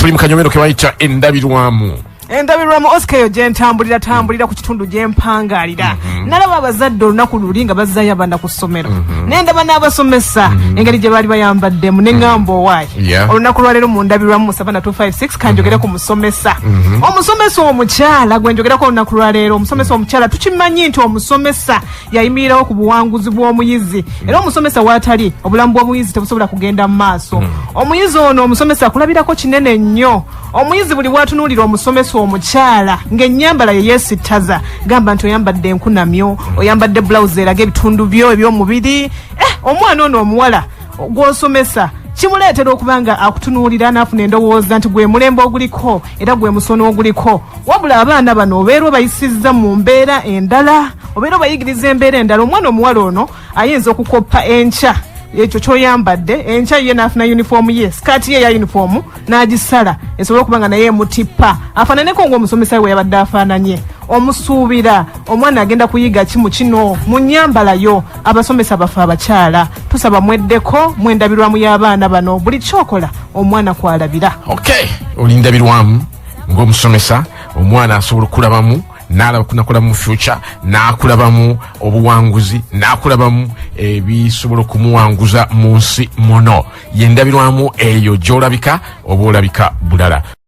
tuli mu kanyomero ke bayita endabirwamu. Endabirwamu Oscar yo gentambulira tambulira ku kitundu gyempangalira. Nalaba abazadde olunaku luli nga bazzayo abaana ku ssomero. Nendaba n'abasomesa engeri gye baali bayambaddemu ne ŋŋamba owaayi. Olunaku lwaleero mu ndabirwamu 78256 kanjogera ku musomesa. Omusomesa omukyala gwe njogerako olunaku lwaleero, omusomesa omukyala tukimanyi nti omusomesa yayimirirawo ku buwanguzi bw'omuyizi. Era omusomesa waatali obulamu bw'omuyizi tebusobola kugenda mu maaso. Omuyizi ono omusomesa akulabirako kinene nnyo. Omuyizi buli watunuulira omusomesa omukyala ng'ennyambala ye yeesittaza, gamba nti oyambadde enkunamyo, oyambadde blouse eraga ebitundu byo eby'omubiri. Omwana ono omuwala gw'osomesa kimuleetera okuba nga akutunuulira n'afuna endowooza nti gwe mulembe oguliko era gwe musono oguliko. Wabula abaana bano obeera obayisizza mu mbeera endala, obeera obayigiriza embeera endala. Omwana omuwala ono ayinza okukoppa enkya ekyo kyoyambadde, enkya ye n'afuna uniform ye, skati ye ya uniform n'agisala esobola okuba nga naye emutippa afaananeko ng'omusomesa we yabadde afaananye. Omusuubira omwana agenda kuyiga kimu kino mu nnyambala yo. Abasomesa baffe abakyala tusaba mweddeko mwendabirwamu y'abaana bano, buli kyokola omwana kwalabira. Okay, oli ndabirwamu ng'omusomesa, omwana asobola okulabamu n'alaba kunakola mu future, n'akulabamu obuwanguzi, n'akulabamu ebisobola okumuwanguza mu nsi muno. Ye ndabirwamu eyo gy'olabika oba olabika bulala.